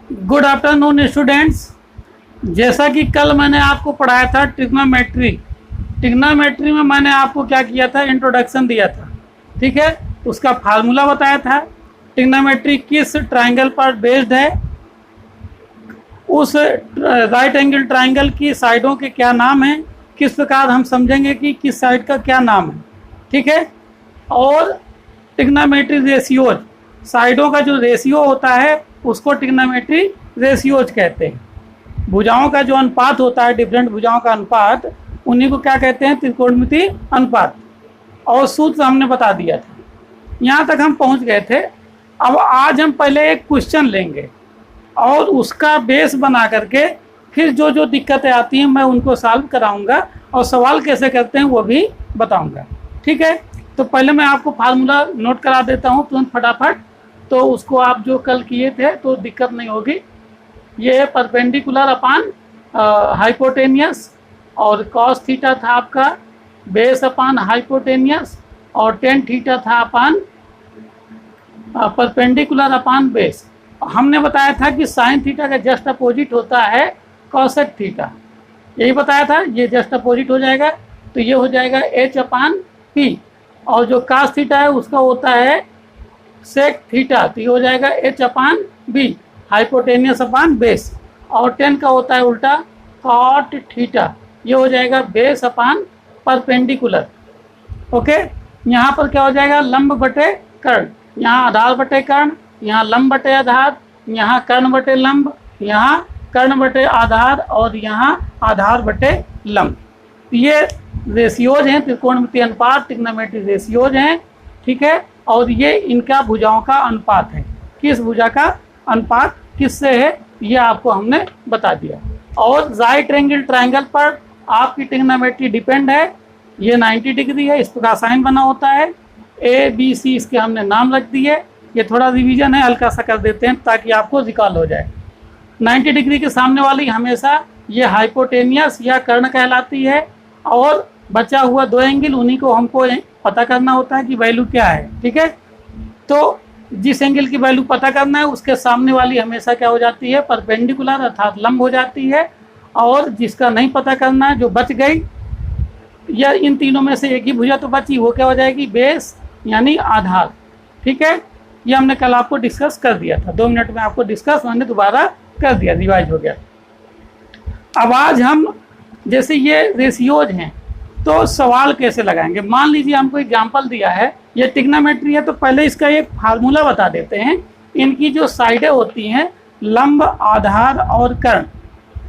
Good afternoon students. जैसा कि कल मैंने आपको पढ़ाया था ट्रिग्नोमेट्री में मैंने आपको क्या किया था, इंट्रोडक्शन दिया था। ठीक है, उसका फार्मूला बताया था। ट्रिग्नोमेट्री किस ट्राइंगल पर बेस्ड है, उस राइट एंगल ट्राइंगल की साइडों के क्या नाम हैं, किस प्रकार हम समझेंगे कि किस साइड का क्या नाम है। ठीक है, और ट्रिग्नोमेट्री रेशियोज, साइडों का जो रेशियो होता है उसको ट्रिग्नोमेट्री रेशियोज कहते हैं। भुजाओं का जो अनुपात होता है, डिफरेंट भुजाओं का अनुपात, उन्हीं को क्या कहते हैं, त्रिकोणमितीय अनुपात। और सूत्र हमने बता दिया था। यहाँ तक हम पहुँच गए थे। अब आज हम पहले एक क्वेश्चन लेंगे और उसका बेस बना करके फिर जो जो दिक्कतें आती हैं मैं उनको सॉल्व कराऊंगा और सवाल कैसे करते हैं वो भी बताऊंगा। ठीक है, तो पहले मैं आपको फार्मूला नोट करा देता हूँ तुरंत फटाफट, तो उसको आप जो कल किए थे तो दिक्कत नहीं होगी। ये है परपेंडिकुलर अपान हाइपोटेनियस, और कॉस थीटा था आपका बेस अपान हाइपोटेनियस, और टेन थीटा था अपान परपेंडिकुलर अपान बेस। हमने बताया था कि साइन थीटा का जस्ट अपोजिट होता है कॉसेक थीटा, यही बताया था। ये जस्ट अपोजिट हो जाएगा तो ये हो जाएगा एच अपान पी, और जो कास थीटा है उसका होता है सेक थीटा, तो ये हो जाएगा एच अपान बी, हाइपोटेनियस अपान बेस। और टेन का होता है उल्टा कॉट थीटा, ये हो जाएगा बेस अपान परपेंडिकुलर। ओके, यहाँ पर क्या हो जाएगा, लंब बटे कर्ण, यहाँ आधार बटे कर्ण, यहाँ लंब बटे आधार, यहाँ कर्ण बटे लंब, यहाँ कर्ण बटे आधार, और यहाँ आधार बटे लंब। ये रेशियोज हैं, त्रिकोणमितीय अनुपात ट्रिग्नोमेट्री रेशियोज हैं। ठीक है, और ये इनका भुजाओं का अनुपात है, किस भुजा का अनुपात किससे है ये आपको हमने बता दिया। और राइट एंगल ट्राइंगल पर आपकी ट्रिग्नोमेट्री डिपेंड है। ये 90 डिग्री है, इस प्रकार साइन बना होता है। ए बी सी इसके हमने नाम रख दिए। ये थोड़ा रिवीजन है, हल्का सा कर देते हैं ताकि आपको रिकॉल हो जाए। 90 डिग्री के सामने वाली हमेशा ये हाइपोटेनियस या कर्ण कहलाती है, और बचा हुआ दो एंगल उन्हीं को हमको पता करना होता है कि वैल्यू क्या है। ठीक है, तो जिस एंगल की वैल्यू पता करना है उसके सामने वाली हमेशा क्या हो जाती है, परपेंडिकुलर अर्थात लंब हो जाती है। और जिसका नहीं पता करना है, जो बच गई, या इन तीनों में से एक ही भुजा तो बची, वो क्या हो जाएगी, बेस यानी आधार। ठीक है, ये हमने कल आपको डिस्कस कर दिया था, 2 मिनट में आपको डिस्कस मैंने दोबारा कर दिया, रिवाइज हो गया। अब आज हम जैसे ये रेशियोज हैं तो सवाल कैसे लगाएंगे। मान लीजिए हमको एग्जाम्पल दिया है, ये ट्रिग्नोमेट्री है, तो पहले इसका एक फार्मूला बता देते हैं। इनकी जो साइडें होती हैं, लंब, आधार और कर्ण,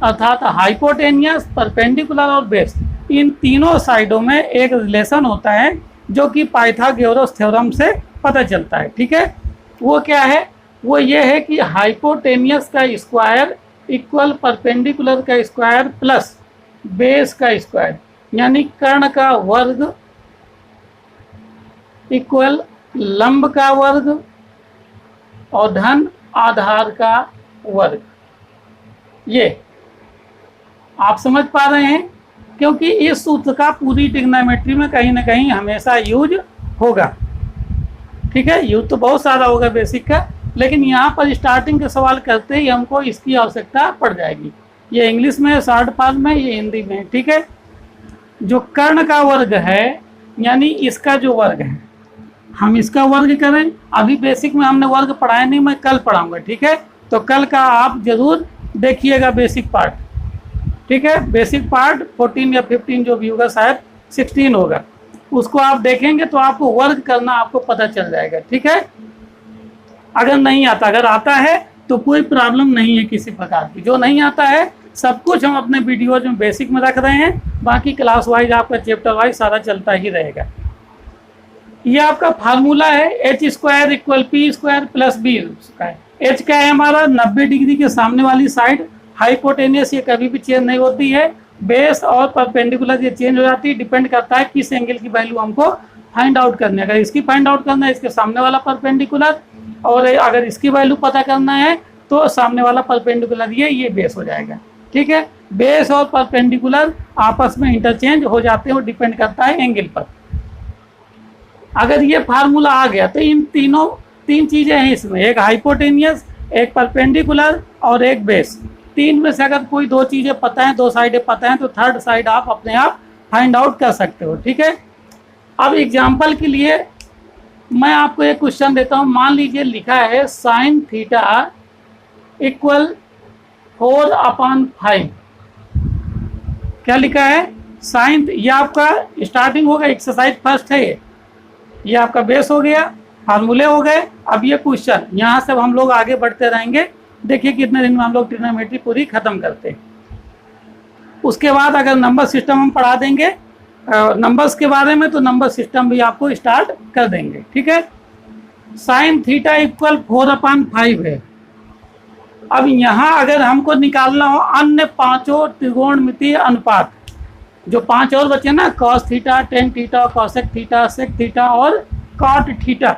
अर्थात हाइपोटेनियस, परपेंडिकुलर और बेस, इन तीनों साइडों में एक रिलेशन होता है जो कि पाइथागोरस थ्योरम से पता चलता है। ठीक है, वो क्या है, वो ये है कि हाइपोटेनियस का स्क्वायर इक्वल परपेंडिकुलर का स्क्वायर प्लस बेस का स्क्वायर, यानी कर्ण का वर्ग इक्वल लंब का वर्ग और धन आधार का वर्ग। ये आप समझ पा रहे हैं, क्योंकि इस सूत्र का पूरी ट्रिग्नोमेट्री में कहीं ना कहीं हमेशा यूज होगा। ठीक है, यूज तो बहुत सारा होगा बेसिक का, लेकिन यहाँ पर स्टार्टिंग के सवाल करते ही हमको इसकी आवश्यकता पड़ जाएगी। ये इंग्लिश में है, शॉर्ट फॉर्म में, ये हिंदी में। ठीक है, जो कर्ण का वर्ग है, यानी इसका जो वर्ग है, हम इसका वर्ग करें। अभी बेसिक में हमने वर्ग पढ़ाया नहीं, मैं कल पढ़ाऊंगा। ठीक है, तो कल का आप जरूर देखिएगा बेसिक पार्ट। ठीक है, बेसिक पार्ट 14 या 15 जो भी होगा, शायद 16 होगा, उसको आप देखेंगे तो आपको वर्ग करना आपको पता चल जाएगा। ठीक है, अगर नहीं आता, अगर आता है तो कोई प्रॉब्लम नहीं है किसी प्रकार की। जो नहीं आता है सब कुछ हम अपने वीडियोज में बेसिक में रख रहे हैं, बाकी क्लास वाइज आपका चैप्टर वाइज सारा चलता ही रहेगा। ये आपका फार्मूला है, H square equal P square plus B square. H क्या है हमारा, 90 डिग्री के सामने वाली साइड, हाइपोटेनियस ये कभी भी चेंज नहीं होती है, बेस और परपेंडिकुलर ये चेंज हो जाती है, डिपेंड करता है किस एंगल की वैल्यू हमको फाइंड आउट करनी है। अगर इसकी फाइंड आउट करना है, इसके सामने वाला परपेंडिकुलर, और अगर इसकी वैल्यू पता करना है तो सामने वाला परपेंडिकुलर ये बेस हो जाएगा। ठीक है, बेस और परपेंडिकुलर आपस में इंटरचेंज हो जाते हैं, वो डिपेंड करता है एंगल पर। अगर ये फार्मूला आ गया तो इन तीन चीजें हैं इसमें, एक हाइपोटेनियस, एक परपेंडिकुलर और एक बेस। तीन में से अगर कोई दो चीज़ें पता है, दो साइडें पता हैं, तो थर्ड साइड आप अपने आप फाइंड आउट कर सकते हो। ठीक है, अब एग्जाम्पल के लिए मैं आपको एक क्वेश्चन देता हूँ। मान लीजिए लिखा है साइन थीटा इक्वल 4/5। क्या लिखा है? साइन, ये आपका स्टार्टिंग होगा, एक्सरसाइज फर्स्ट है, ये आपका बेस हो गया, फार्मूले हो गए। अब ये क्वेश्चन, यहाँ से हम लोग आगे बढ़ते रहेंगे। देखिए कितने दिन में हम लोग ट्रिग्नोमेट्री पूरी खत्म करते हैं। उसके बाद अगर नंबर सिस्टम हम पढ़ा देंगे नंबर्स के बारे में, तो नंबर सिस्टम भी आपको स्टार्ट कर देंगे। ठीक है, साइन थीटा इक्वल 4/5 है। अब यहाँ अगर हमको निकालना हो अन्य पांचों त्रिकोणमितीय अनुपात, जो पांच और बचे ना, cos theta, tan theta, cosec theta, sec theta और कॉट थीटा,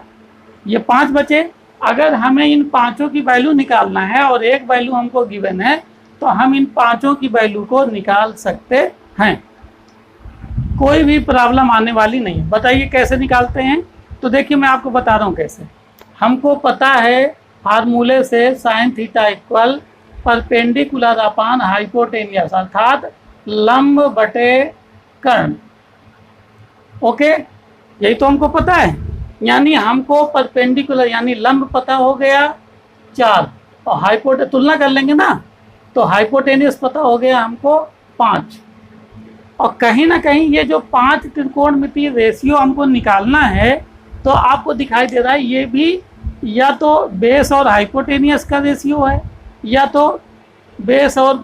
ये पांच बचे। अगर हमें इन पांचों की वैल्यू निकालना है और एक वैल्यू हमको गिवन है, तो हम इन पांचों की वैल्यू को निकाल सकते हैं। कोई भी प्रॉब्लम आने वाली नहीं है। बताइए कैसे निकालते हैं? तो देखिए मैं आपको बता रहा हूँ कैसे। हमको पता है फार्मूले से साइन थीटा इक्वल परपेंडिकुलर अपान हाइपोटेनियस, अर्थात लंब बटे कर्ण। ओके, यही तो हमको पता है। यानी हमको परपेंडिकुलर यानी लंब पता हो गया 4, और हाइपोटे तुलना कर लेंगे ना, तो हाइपोटेनियस पता हो गया हमको 5। और कहीं ना कहीं ये जो 5 त्रिकोणमितीय रेशियो हमको निकालना है, तो आपको दिखाई दे रहा है ये भी या तो बेस और हाइपोटेनियस का रेशियो है, या तो बेस और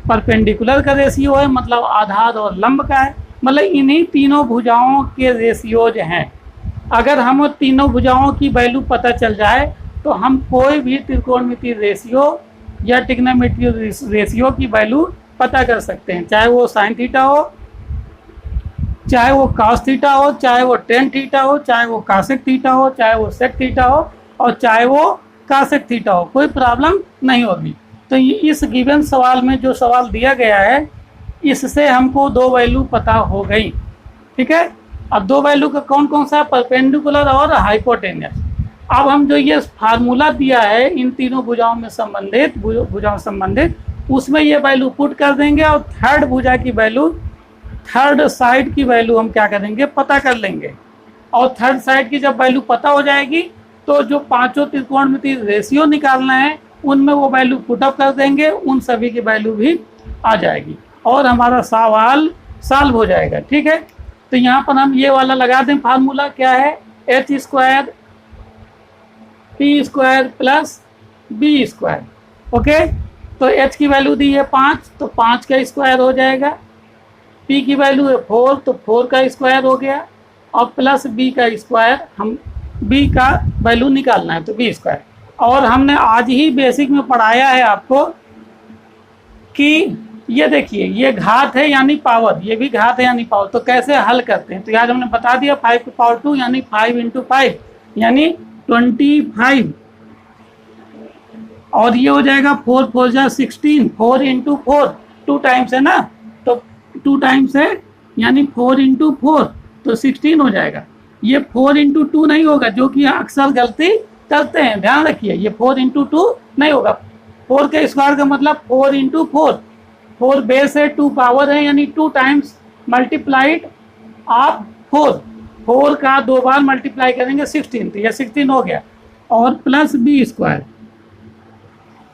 परपेंडिकुलर का रेशियो है, मतलब आधार और लंब का है। मतलब इन्हीं तीनों भुजाओं के रेशियोज हैं। अगर हम तीनों भुजाओं की वैल्यू पता चल जाए, तो हम कोई भी त्रिकोणमितीय रेशियो या ट्रिग्नोमेट्री रेशियो की वैल्यू पता कर सकते हैं, चाहे वो साइन थीटा हो, चाहे वो कॉस थीटा हो, चाहे वो टेन थीटा हो, चाहे वो कॉसेक थीटा हो, चाहे वो सेक थीटा हो, और चाहे वो कॉसेक थीटा हो, कोई प्रॉब्लम नहीं होगी। तो इस गिवन सवाल में जो सवाल दिया गया है, इससे हमको दो वैल्यू पता हो गई। ठीक है, अब दो वैल्यू का कौन कौन सा? परपेंडिकुलर और हाइपोटेनियस। अब हम जो ये फार्मूला दिया है इन तीनों भुजाओं में संबंधित, भुजाओं संबंधित, उसमें ये वैल्यू पुट कर देंगे, और थर्ड भुजा की वैल्यू, थर्ड साइड की वैल्यू हम क्या करेंगे? पता कर लेंगे। और थर्ड साइड की जब वैल्यू पता हो जाएगी, तो जो पांचों त्रिकोणमितीय रेशियो निकालना है उनमें वो वैल्यू पुटअप कर देंगे, उन सभी की वैल्यू भी आ जाएगी और हमारा सवाल सॉल्व हो जाएगा। ठीक है, तो यहाँ पर हम ये वाला लगा दें फार्मूला, क्या है? h² p² plus b²। Okay, तो h की वैल्यू दी है 5, तो 5 का स्क्वायर हो जाएगा। p की वैल्यू है 4, तो 4 का स्क्वायर हो गया, और प्लस b का स्क्वायर, हम b का वैल्यू निकालना है, तो b²। और हमने आज ही बेसिक में पढ़ाया है आपको कि ये देखिए, ये घात है यानी पावर, ये भी घात है यानी पावर, तो कैसे हल करते हैं? तो आज हमने बता दिया 5 की पावर 2 यानी 5 × 5 यानी 25, और ये हो जाएगा 4 4 जा 16, 4 × 4, 2 टाइम्स है ना, तो 2 टाइम्स है यानी 4 × 4, तो 16 हो जाएगा। ये 4 × 2 नहीं होगा, जो कि अक्सर गलती करते हैं, ध्यान रखिए, ये 4 × 2 नहीं होगा। 4 के स्क्वायर का मतलब 4 × 4, 4 बेस है, 2 पावर है, यानी 2 टाइम्स मल्टीप्लाइड ऑफ 4, 4 का 2 बार मल्टीप्लाई करेंगे 16, तो ये 16 हो गया, और प्लस b²।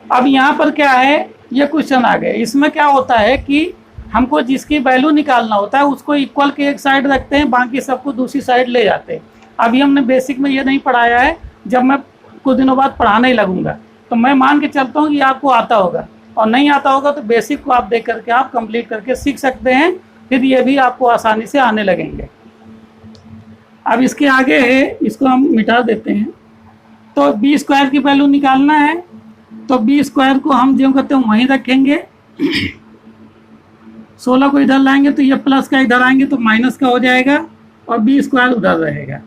अब यहाँ पर क्या है, ये क्वेश्चन आ गए। इसमें क्या होता है कि हमको जिसकी वैल्यू निकालना होता है उसको इक्वल के एक साइड रखते हैं, बाकी सबको दूसरी साइड ले जाते हैं। अभी हमने बेसिक में ये नहीं पढ़ाया है, जब मैं कुछ दिनों बाद पढ़ाने ही लगूंगा, तो मैं मान के चलता हूँ कि आपको आता होगा, और नहीं आता होगा तो बेसिक को आप देख करके आप कंप्लीट करके सीख सकते हैं, फिर ये भी आपको आसानी से आने लगेंगे। अब इसके आगे है, इसको हम मिटा देते हैं। तो b² की वैल्यू निकालना है, तो b² को हम जो करते हैं वहीं रखेंगे, 16 को इधर लाएंगे तो ये प्लस का इधर आएंगे तो माइनस का हो जाएगा, और b² उधर रहेगा।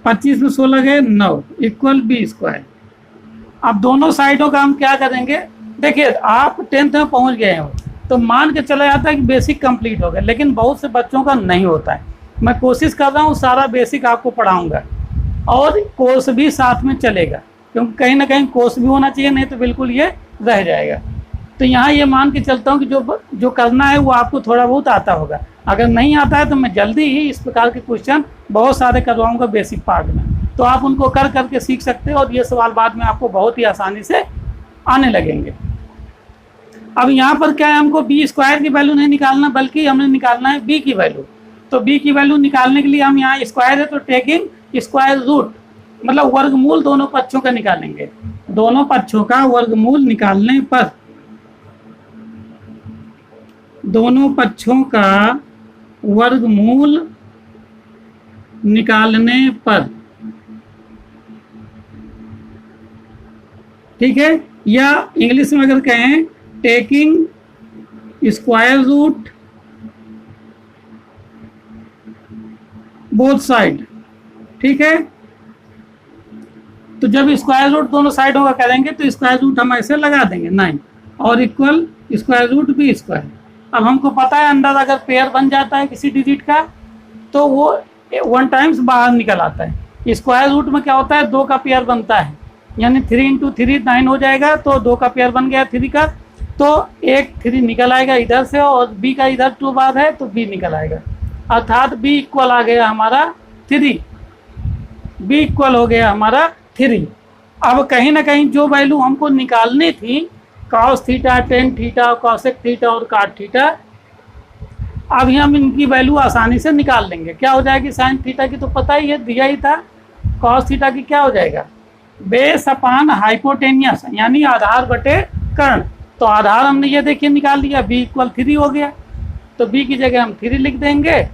25 में 16 गए 9 इक्वल b²। अब दोनों साइडों का हम क्या करेंगे? देखिए, आप 10th में पहुंच गए हो तो मान के चला जाता है कि बेसिक कंप्लीट हो गया, लेकिन बहुत से बच्चों का नहीं होता है। मैं कोशिश कर रहा हूँ सारा बेसिक आपको पढ़ाऊंगा, और कोर्स भी साथ में चलेगा, क्योंकि कहीं ना कहीं कोस भी होना चाहिए, नहीं तो बिल्कुल ये रह जाएगा। तो यहाँ ये मान के चलता हूँ कि जो करना है वो आपको थोड़ा बहुत आता होगा। अगर नहीं आता है तो मैं जल्दी ही इस प्रकार के क्वेश्चन बहुत सारे करवाऊँगा बेसिक पार्ट में, तो आप उनको कर करके सीख सकते हो और ये सवाल बाद में आपको बहुत ही आसानी से आने लगेंगे। अब यहाँ पर क्या है, हमको बी स्क्वायर की वैल्यू नहीं निकालना, बल्कि हमें निकालना है बी की वैल्यू। तो बी की वैल्यू निकालने के लिए हम यहाँ स्क्वायर है तो टेकिंग स्क्वायर रूट, मतलब वर्गमूल दोनों पक्षों का निकालेंगे। दोनों पक्षों का वर्गमूल निकालने पर, दोनों पक्षों का वर्गमूल निकालने पर, ठीक है, या इंग्लिश में अगर कहें taking square root both side, ठीक है। तो जब स्क्वायर रूट दोनों साइडों का करेंगे तो स्क्वायर रूट हम ऐसे लगा देंगे 9 और equal square root B square. अब हमको पता है अंदर अगर पेयर बन जाता है किसी डिजिट का तो वो 1 टाइम्स बाहर निकल आता है। स्क्वायर रूट में क्या होता है, 2 का पेयर बनता है, यानी 3 × 3 9 हो जाएगा। तो 2 का पेयर बन गया 3 का, तो एक 3 निकल आएगा इधर से और बी का इधर 2 बार है तो बी निकल आएगा, अर्थात बी इक्वल आ गया हमारा 3। बी इक्वल हो गया हमारा 3। अब कहीं ना कहीं जो वैल्यू हमको निकालनी थी cos theta, tan theta, cosec theta और cot थीटा, अभी हम इनकी वैल्यू आसानी से निकाल लेंगे। क्या हो जाएगी, sin थीटा की तो पता ही है, दिया ही था। cos थीटा की क्या हो जाएगा, बेस अपान हाइपोटेनियस, यानी आधार बटे कर्ण। तो आधार हमने ये देखिए निकाल लिया, b इक्वल 3 हो गया, तो b की जगह हम 3 लिख देंगे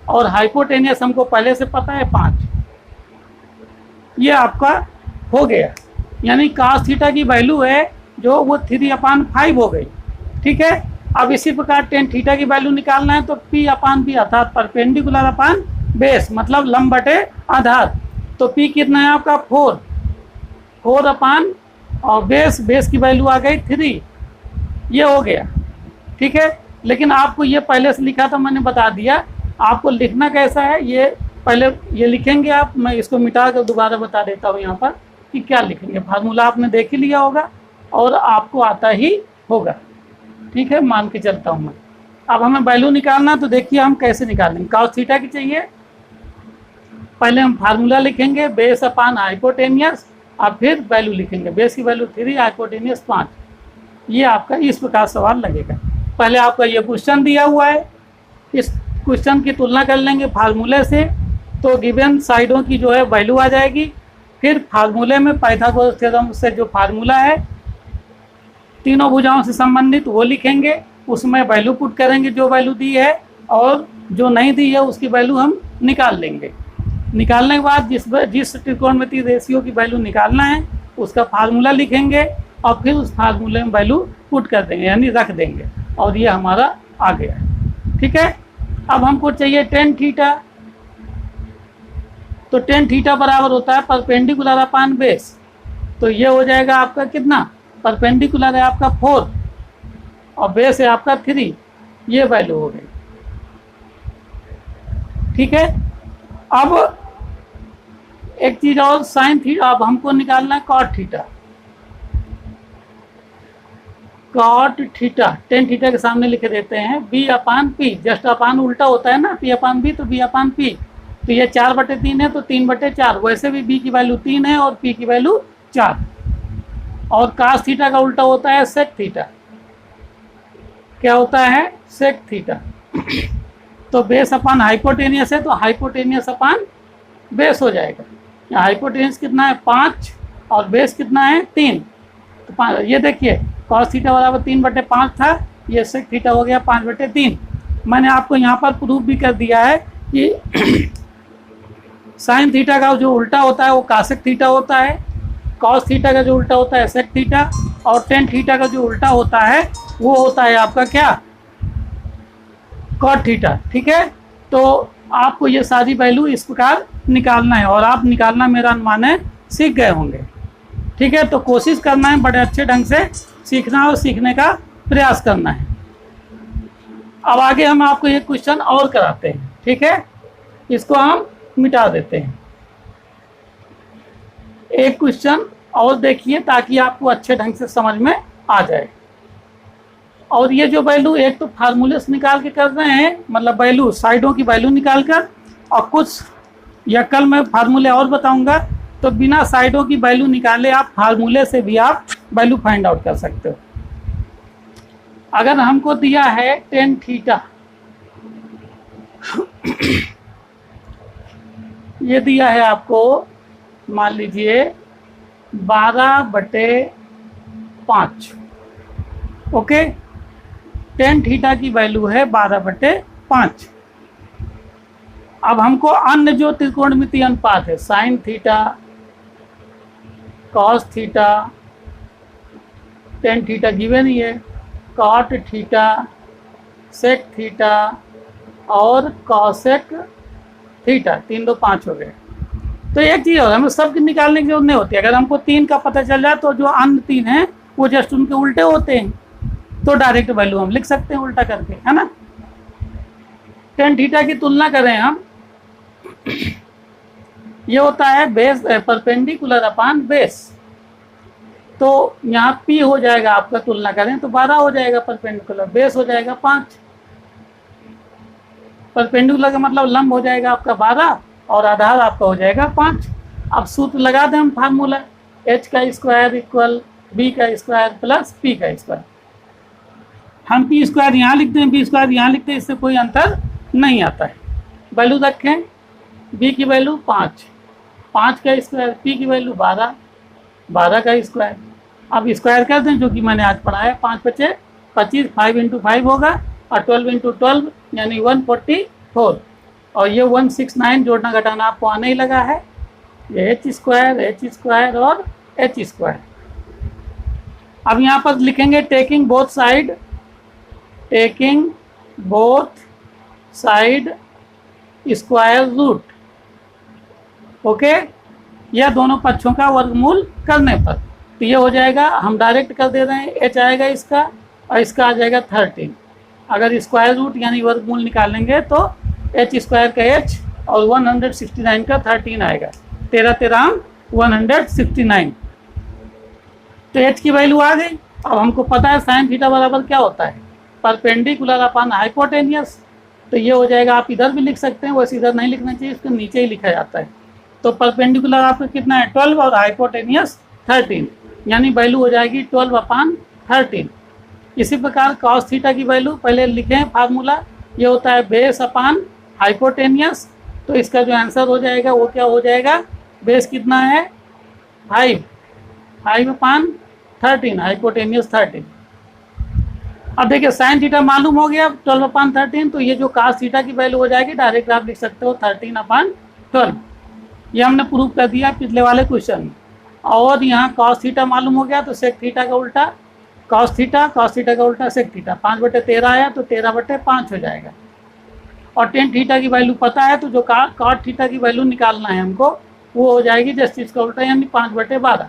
और हाइपोटेनियस हमको पहले से पता है 5। ये आपका हो गया, यानी cos थीटा की वैल्यू है जो वो 3/5 हो गई, ठीक है। अब इसी प्रकार tan थीटा की वैल्यू निकालना है तो p/b अर्थात परपेंडिकुलर अपान बेस, मतलब लंब बटे आधार। तो p कितना है आपका 4 अपान और बेस की वैल्यू आ गई 3। ये हो गया, ठीक है। लेकिन आपको ये पहले से लिखा था, मैंने बता दिया। आपको लिखना कैसा है ये पहले ये लिखेंगे आप, मैं इसको मिटा कर दोबारा बता देता हूँ यहाँ पर कि क्या लिखेंगे। फार्मूला आपने देख ही लिया होगा और आपको आता ही होगा, ठीक है, मान के चलता हूँ मैं। अब हमें वैल्यू निकालना, तो देखिए हम कैसे निकालेंगे। cos थीटा की चाहिए, पहले हम फार्मूला लिखेंगे बेस अपान हाइपोटेनियस, अब फिर वैल्यू लिखेंगे। बेस की वैल्यू 3, हाइपोटेनियस 5। ये आपका इस प्रकार सवाल लगेगा। पहले आपका ये क्वेश्चन दिया हुआ है, इस क्वेश्चन की तुलना कर लेंगे फार्मूले से, तो गिवन साइडों की जो है वैल्यू आ जाएगी। फिर फार्मूले में पाइथागोरस थ्योरम से जो फार्मूला है तीनों भुजाओं से संबंधित वो लिखेंगे, उसमें वैल्यू पुट करेंगे जो वैल्यू दी है, और जो नहीं दी है उसकी वैल्यू हम निकाल लेंगे। निकालने के बाद जिस त्रिकोणमितीय रेशियो की वैल्यू निकालना है उसका फार्मूला लिखेंगे और फिर उस फार्मूले में वैल्यू पुट कर देंगे, यानी रख देंगे, और ये हमारा आ गया, ठीक है। अब हमको चाहिए tan थीटा, तो tan थीटा बराबर होता है परपेंडिकुलर अपान बेस। तो ये हो जाएगा आपका कितना, परपेंडिकुलर है आपका 4 और बेस है आपका 3। ये वैल्यू हो गई, ठीक है। अब एक चीज और, साइन थीटा, अब हमको निकालना है cot theta. cot theta tan theta के सामने लिख देते हैं b/p, जस्ट अपान उल्टा होता है ना, p/b, तो b/p। तो ये 4/3 है तो 3/4, वैसे भी b की वैल्यू 3 है और p की वैल्यू 4। और cos थीटा का उल्टा होता है sec थीटा। क्या होता है, sec थीटा। तो बेस अपान हाइपोटेनियस है तो हाइपोटेनियस अपान बेस हो जाएगा। यहाँ हाइपोटेनियस कितना है 5 और बेस कितना है 3। तो 5, ये देखिए cos थीटा बराबर 3/5 था, ये sec थीटा हो गया 5/3। मैंने आपको यहाँ पर प्रूफ भी कर दिया है कि साइन थीटा का जो उल्टा होता है वो कासेक थीटा होता है, cos थीटा का जो उल्टा होता है sec थीटा, और tan थीटा का जो उल्टा होता है वो होता है आपका क्या, cot थीटा, ठीक है। तो आपको ये सारी वैल्यू इस प्रकार निकालना है और आप निकालना मेरा अनुमान है सीख गए होंगे, ठीक है। तो कोशिश करना है बड़े अच्छे ढंग से सीखना और सीखने का प्रयास करना है। अब आगे हम आपको एक क्वेश्चन और कराते हैं, ठीक है, इसको हम मिटा देते हैं। एक क्वेश्चन और देखिए ताकि आपको अच्छे ढंग से समझ में आ जाए। और ये जो वैल्यू एक तो फार्मूले से निकाल के कर रहे हैं, मतलब वैल्यू साइडों की वैल्यू निकाल कर, और कुछ या कल मैं फार्मूले और बताऊंगा, तो बिना साइडों की वैल्यू निकाले आप फार्मूले से भी आप वैल्यू फाइंड आउट कर सकते हो। अगर हमको दिया है टेन थीटा, ये दिया है आपको, मान लीजिए 12/5, ओके। टेन थीटा की वैल्यू है 12/5। अब हमको अन्य जो त्रिकोणमितीय अनुपात है, sine theta, cos theta, tan theta given ही है, कॉट थीटा, सेक थीटा और कॉसेक थीटा, 3 2 5 हो गए। तो एक चीज़ और हमें सब निकालने की जरूरत नहीं होती। अगर हमको 3 का पता चल जाए तो जो अन्य 3 हैं वो जस्ट उनके उल्टे होते हैं, तो डायरेक्ट वैल्यू हम लिख सकते हैं उल्टा करके, है ना। टेन थीटा की तुलना करें हम, ये होता है बेस परपेंडिकुलर अपान बेस। तो यहाँ P हो जाएगा आपका, तुलना करें तो 12 हो जाएगा परपेंडिकुलर, बेस हो जाएगा 5। परपेंडिकुलर का मतलब लंब हो जाएगा आपका 12 और आधार आपका हो जाएगा 5। अब सूत्र लगा दें हम फार्मूला, h का स्क्वायर इक्वल b का स्क्वायर प्लस p का स्क्वायर। हम p स्क्वायर यहाँ लिखते हैं, b स्क्वायर यहाँ लिखते हैं, इससे कोई अंतर नहीं आता है। वैल्यू रखें, b की वैल्यू 5, 5 का स्क्वायर, p की वैल्यू 12, 12 का स्क्वायर। अब स्क्वायर कर दें जो कि मैंने आज पढ़ाया, 5 बचे 25, 5 × 5 होगा और 12 × 12 यानी 144, और ये 169 जोड़ना घटाना आपको आने ही लगा है। ये h स्क्वायर और h स्क्वायर। अब यहाँ पर लिखेंगे taking both side square root, okay, यह दोनों पक्षों का वर्गमूल करने पर। तो ये हो जाएगा, हम डायरेक्ट कर दे रहे हैं, h आएगा इसका और इसका आ जाएगा 13। अगर स्क्वायर रूट यानी वर्गमूल निकालेंगे तो h स्क्वायर का h और 169 का 13 आएगा, 13 13 169। तो h की वैल्यू आ गई। अब हमको पता है साइन थीटा बराबर क्या होता है, परपेंडिकुलर अपान हाइपोटेनियस। तो ये हो जाएगा, आप इधर भी लिख सकते हैं, वैसे इधर नहीं लिखना चाहिए, इसके नीचे ही लिखा जाता है। तो परपेंडिकुलर आपका कितना है 12 और हाइपोटेनियस 13, यानी वैल्यू हो जाएगी 12/13। इसी प्रकार कॉस थीटा की वैल्यू पहले लिखें फार्मूला, ये होता है बेस अपान हाइपोटेनियस। तो इसका जो आंसर हो जाएगा वो क्या हो जाएगा, बेस कितना है 5/13, हाइपोटेनियस 13। अब देखिए साइन थीटा मालूम हो गया 12/13, तो ये जो कॉस थीटा की वैल्यू हो जाएगी डायरेक्ट आप लिख सकते हो 13/12। ये हमने प्रूव कर दिया पिछले वाले क्वेश्चन में। और यहाँ कॉस थीटा मालूम हो गया तो सेक थीटा का उल्टा कॉस थीटा का उल्टा सेक थीटा, 5/13 आया तो 13/5 हो जाएगा। और टेन थीटा की वैल्यू पता है तो जो कॉट थीटा की वैल्यू निकालना है हमको वो हो जाएगी जस्ट इसका उल्टा यानी 5/12।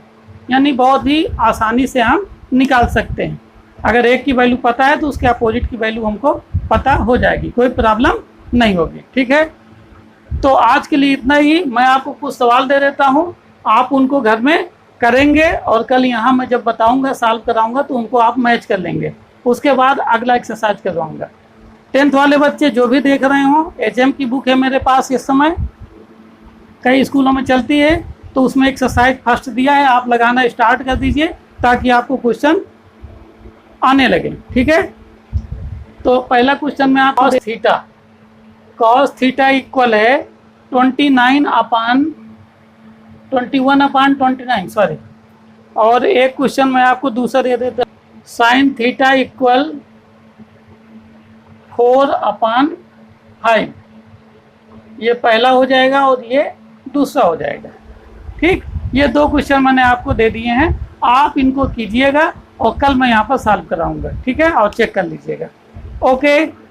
यानी बहुत ही आसानी से हम निकाल सकते हैं। अगर एक की वैल्यू पता है तो उसके अपोजिट की वैल्यू हमको पता हो जाएगी, कोई प्रॉब्लम नहीं होगी, ठीक है। तो आज के लिए इतना ही। मैं आपको कुछ सवाल दे देता हूँ, आप उनको घर में करेंगे और कल यहाँ मैं जब बताऊँगा सॉल्व कराऊँगा तो उनको आप मैच कर लेंगे। उसके बाद अगला एक्सरसाइज करवाऊँगा। 10th वाले बच्चे जो भी देख रहे हों, HM की बुक है मेरे पास इस समय, कई स्कूलों में चलती है, तो उसमें एक्सरसाइज फर्स्ट दिया है, आप लगाना स्टार्ट कर दीजिए ताकि आपको क्वेश्चन आने लगे, ठीक है। तो पहला क्वेश्चन में आप कॉस थीटा इक्वल है 21/29 सॉरी। और एक क्वेश्चन मैं आपको दूसरा दे देता हूँ, साइन थीटा इक्वल 4/5। ये पहला हो जाएगा और ये दूसरा हो जाएगा, ठीक। ये दो क्वेश्चन मैंने आपको दे दिए हैं, आप इनको कीजिएगा और कल मैं यहाँ पर सॉल्व कराऊंगा, ठीक है, और चेक कर लीजिएगा, ओके।